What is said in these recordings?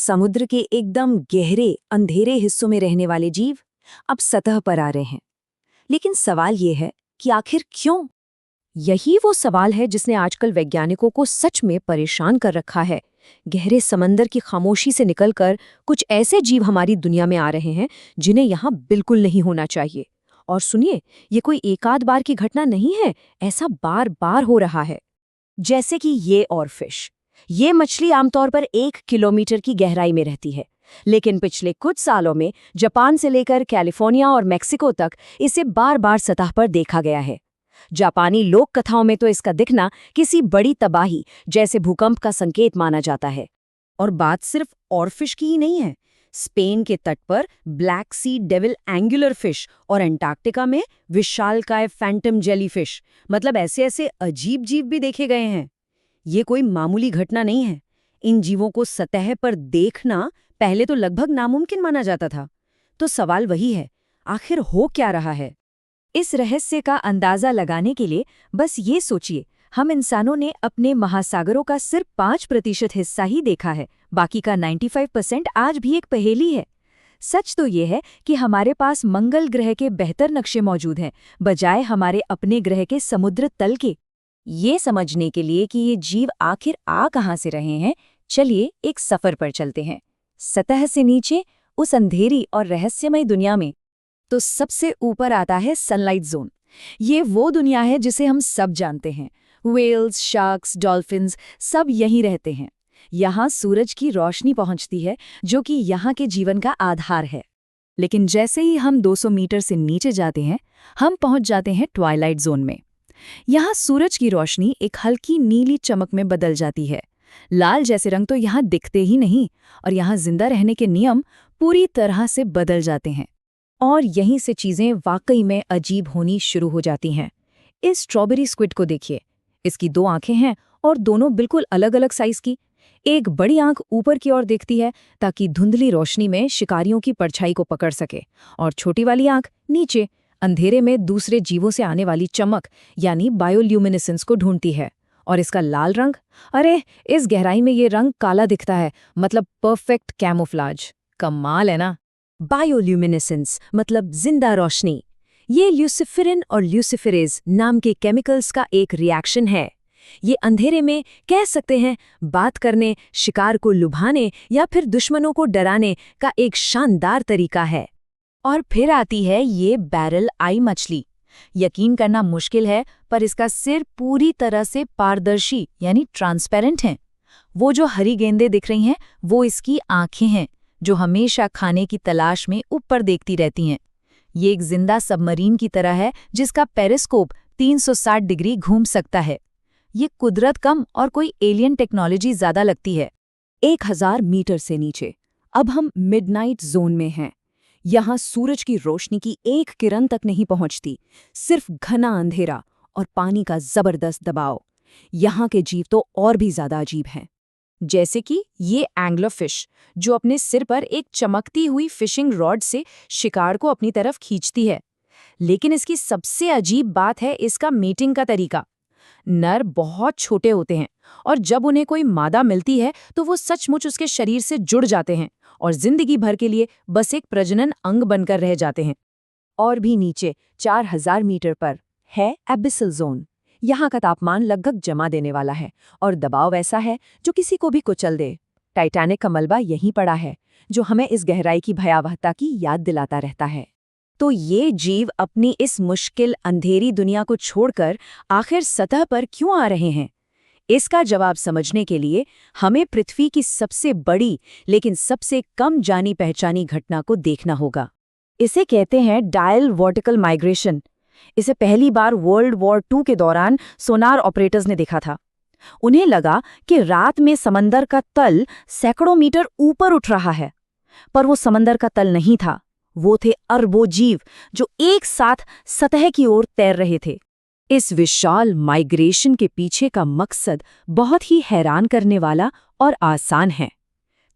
समुद्र के एकदम गहरे अंधेरे हिस्सों में रहने वाले जीव अब सतह पर आ रहे हैं। लेकिन सवाल ये है कि आखिर क्यों? यही वो सवाल है जिसने आजकल वैज्ञानिकों को सच में परेशान कर रखा है। गहरे समंदर की खामोशी से निकलकर कुछ ऐसे जीव हमारी दुनिया में आ रहे हैं जिन्हें यहाँ बिल्कुल नहीं होना चाहिए। और सुनिए, ये कोई एकाध बार की घटना नहीं है, ऐसा बार बार हो रहा है। जैसे कि ये ऑरफिश। ये मछली आमतौर पर 1 किलोमीटर की गहराई में रहती है, लेकिन पिछले कुछ सालों में जापान से लेकर कैलिफोर्निया और मेक्सिको तक इसे बार बार सतह पर देखा गया है। जापानी लोक कथाओं में तो इसका दिखना किसी बड़ी तबाही जैसे भूकंप का संकेत माना जाता है। और बात सिर्फ ऑरफिश की ही नहीं है। स्पेन के तट पर ब्लैक सी डेविल एंगुलर फिश और अंटार्कटिका में विशालकाय फैंटम जेलीफिश, मतलब ऐसे ऐसे अजीब जीव भी देखे गए हैं। ये कोई मामूली घटना नहीं है। इन जीवों को सतह पर देखना पहले तो लगभग नामुमकिन माना जाता था। तो सवाल वही है, आखिर हो क्या रहा है? इस रहस्य का अंदाजा लगाने के लिए बस ये सोचिए, हम इंसानों ने अपने महासागरों का सिर्फ 5% हिस्सा ही देखा है, बाकी का 95% आज भी एक पहेली है। सच तो ये है कि हमारे पास मंगल ग्रह के बेहतर नक्शे मौजूद हैं, बजाय हमारे अपने ग्रह के समुद्र तल के। ये समझने के लिए कि ये जीव आखिर आ कहाँ से रहे हैं, चलिए एक सफर पर चलते हैं, सतह से नीचे उस अंधेरी और रहस्यमय दुनिया में। तो सबसे ऊपर आता है सनलाइट जोन। ये वो दुनिया है जिसे हम सब जानते हैं। व्हेल्स, शार्क्स, डॉल्फिन्स सब यहीं रहते हैं। यहाँ सूरज की रोशनी पहुँचती है, जो कि यहाँ के जीवन का आधार है। लेकिन जैसे ही हम 200 मीटर से नीचे जाते हैं, हम पहुँच जाते हैं ट्वाइलाइट जोन में। यहाँ सूरज की रोशनी एक हल्की नीली चमक में बदल जाती है। लाल जैसे रंग तो यहाँ दिखते ही नहीं, और यहाँ जिंदा रहने के नियम पूरी तरह से बदल जाते हैं। और यहीं से चीजें वाकई में अजीब होनी शुरू हो जाती हैं। इस स्ट्रॉबेरी स्क्विड को देखिए। इसकी 2 आंखें हैं और दोनों बिल्कुल अलग अलग साइज की। एक बड़ी आंख ऊपर की ओर देखती है ताकि धुंधली रोशनी में शिकारियों की परछाई को पकड़ सके, और छोटी वाली आंख नीचे अंधेरे में दूसरे जीवों से आने वाली चमक यानी बायोल्यूमिनेसेंस को ढूंढती है। और इसका लाल रंग, अरे इस गहराई में ये रंग काला दिखता है, मतलब परफेक्ट कैमोफ्लाज। कमाल है ना? बायोल्यूमिनेसेंस मतलब जिंदा रोशनी। ये ल्यूसिफेरिन और ल्यूसिफेरेज नाम के केमिकल्स का एक रिएक्शन है। ये अंधेरे में कह सकते हैं बात करने, शिकार को लुभाने या फिर दुश्मनों को डराने का एक शानदार तरीका है। और फिर आती है ये बैरल आई मछली। यकीन करना मुश्किल है, पर इसका सिर पूरी तरह से पारदर्शी यानी ट्रांसपेरेंट है। वो जो हरी गेंदें दिख रही हैं, वो इसकी आंखें हैं, जो हमेशा खाने की तलाश में ऊपर देखती रहती हैं। ये एक जिंदा सबमरीन की तरह है जिसका पेरिस्कोप 360 डिग्री घूम सकता है। ये कुदरत कम और कोई एलियन टेक्नोलॉजी ज्यादा लगती है। 1000 मीटर से नीचे अब हम मिडनाइट जोन में हैं। यहाँ सूरज की रोशनी की एक किरण तक नहीं पहुंचती, सिर्फ घना अंधेरा और पानी का जबरदस्त दबाव। यहाँ के जीव तो और भी ज्यादा अजीब हैं, जैसे कि ये एंग्लरफिश, जो अपने सिर पर एक चमकती हुई फिशिंग रॉड से शिकार को अपनी तरफ खींचती है। लेकिन इसकी सबसे अजीब बात है इसका मेटिंग का तरीका। नर बहुत छोटे होते हैं, और जब उन्हें कोई मादा मिलती है तो वो सचमुच उसके शरीर से जुड़ जाते हैं और जिंदगी भर के लिए बस एक प्रजनन अंग बनकर रह जाते हैं। और भी नीचे 4000 मीटर पर है एबिसल जोन। यहाँ का तापमान लगभग जमा देने वाला है और दबाव ऐसा है जो किसी को भी कुचल दे। टाइटैनिक का मलबा यहीं पड़ा है, जो हमें इस गहराई की भयावहता की याद दिलाता रहता है। तो ये जीव अपनी इस मुश्किल अंधेरी दुनिया को छोड़कर आखिर सतह पर क्यों आ रहे हैं? इसका जवाब समझने के लिए हमें पृथ्वी की सबसे बड़ी लेकिन सबसे कम जानी पहचानी घटना को देखना होगा। इसे कहते हैं डायल वर्टिकल माइग्रेशन। इसे पहली बार वर्ल्ड वॉर 2 के दौरान सोनार ऑपरेटर्स ने देखा था। उन्हें लगा कि रात में समंदर का तल सैकड़ों मीटर ऊपर उठ रहा है, पर वो समंदर का तल नहीं था। वो थे अरबों जीव जो एक साथ सतह की ओर तैर रहे थे। इस विशाल माइग्रेशन के पीछे का मकसद बहुत ही हैरान करने वाला और आसान है।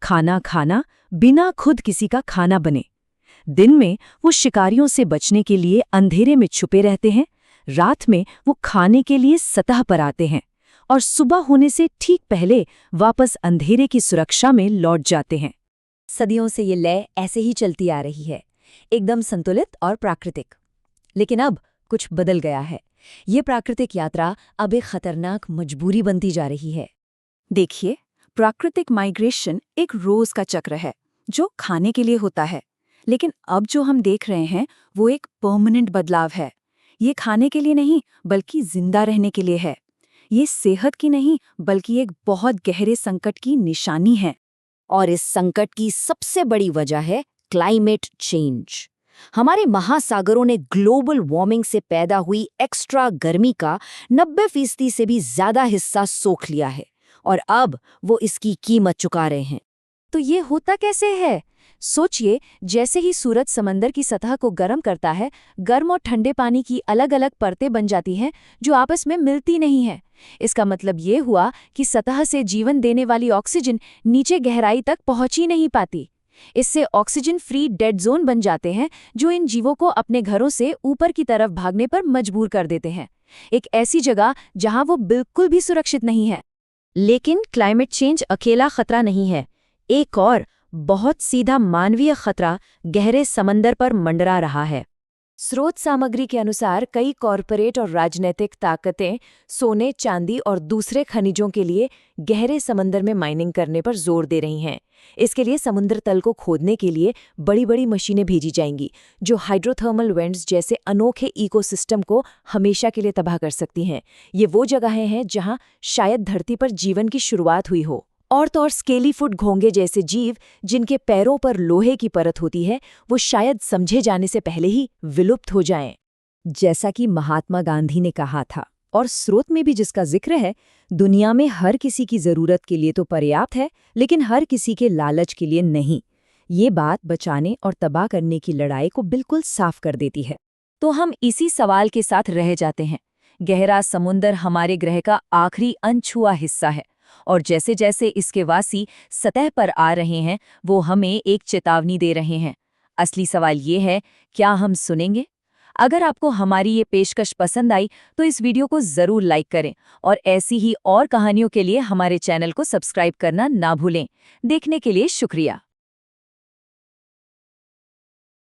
खाना खाना बिना खुद किसी का खाना बने। दिन में वो शिकारियों से बचने के लिए अंधेरे में छुपे रहते हैं, रात में वो खाने के लिए सतह पर आते हैं और सुबह होने से ठीक पहले वापस अंधेरे की सुरक्षा में लौट जाते हैं। सदियों से ये लय ऐसे ही चलती आ रही है, एकदम संतुलित और प्राकृतिक। लेकिन अब कुछ बदल गया है। ये प्राकृतिक यात्रा अब एक खतरनाक मजबूरी बनती जा रही है। देखिए, प्राकृतिक माइग्रेशन एक रोज का चक्र है जो खाने के लिए होता है, लेकिन अब जो हम देख रहे हैं वो एक परमानेंट बदलाव है। ये खाने के लिए नहीं बल्कि जिंदा रहने के लिए है। ये सेहत की नहीं बल्कि एक बहुत गहरे संकट की निशानी है। और इस संकट की सबसे बड़ी वजह है क्लाइमेट चेंज। हमारे महासागरों ने ग्लोबल वार्मिंग से पैदा हुई एक्स्ट्रा गर्मी का 90% से भी ज्यादा हिस्सा सोख लिया है और अब वो इसकी कीमत चुका रहे हैं। तो ये होता कैसे है? सोचिए, जैसे ही सूरज समंदर की सतह को गर्म करता है, गर्म और ठंडे पानी की अलग अलग परतें बन जाती हैं जो आपस में मिलती नहीं हैं। इसका मतलब ये हुआ कि सतह से जीवन देने वाली ऑक्सीजन नीचे गहराई तक पहुंच ही नहीं पाती। इससे ऑक्सीजन फ्री डेड जोन बन जाते हैं जो इन जीवों को अपने घरों से ऊपर की तरफ भागने पर मजबूर कर देते हैं, एक ऐसी जगह जहां वो बिल्कुल भी सुरक्षित नहीं है। लेकिन क्लाइमेट चेंज अकेला खतरा नहीं है। एक और बहुत सीधा मानवीय खतरा गहरे समंदर पर मंडरा रहा है। स्रोत सामग्री के अनुसार कई कॉरपोरेट और राजनीतिक ताकतें सोने, चांदी और दूसरे खनिजों के लिए गहरे समंदर में माइनिंग करने पर जोर दे रही हैं। इसके लिए समुद्र तल को खोदने के लिए बड़ी बड़ी मशीनें भेजी जाएंगी जो हाइड्रोथर्मल वेंट्स जैसे अनोखे इकोसिस्टम को हमेशा के लिए तबाह कर सकती हैं। ये वो जगहें हैं जहां शायद धरती पर जीवन की शुरुआत हुई हो। और तो और स्केली फुट घोंगे जैसे जीव जिनके पैरों पर लोहे की परत होती है, वो शायद समझे जाने से पहले ही विलुप्त हो जाएं। जैसा कि महात्मा गांधी ने कहा था और स्रोत में भी जिसका जिक्र है, दुनिया में हर किसी की जरूरत के लिए तो पर्याप्त है, लेकिन हर किसी के लालच के लिए नहीं। ये बात बचाने और तबाह करने की लड़ाई को बिल्कुल साफ कर देती है। तो हम इसी सवाल के साथ रह जाते हैं। गहरा समुंदर हमारे ग्रह का आखिरी अनछुआ हिस्सा है और जैसे जैसे इसके वासी सतह पर आ रहे हैं वो हमें एक चेतावनी दे रहे हैं। असली सवाल ये है, क्या हम सुनेंगे? अगर आपको हमारी ये पेशकश पसंद आई तो इस वीडियो को ज़रूर लाइक करें और ऐसी ही और कहानियों के लिए हमारे चैनल को सब्सक्राइब करना ना भूलें। देखने के लिए शुक्रिया।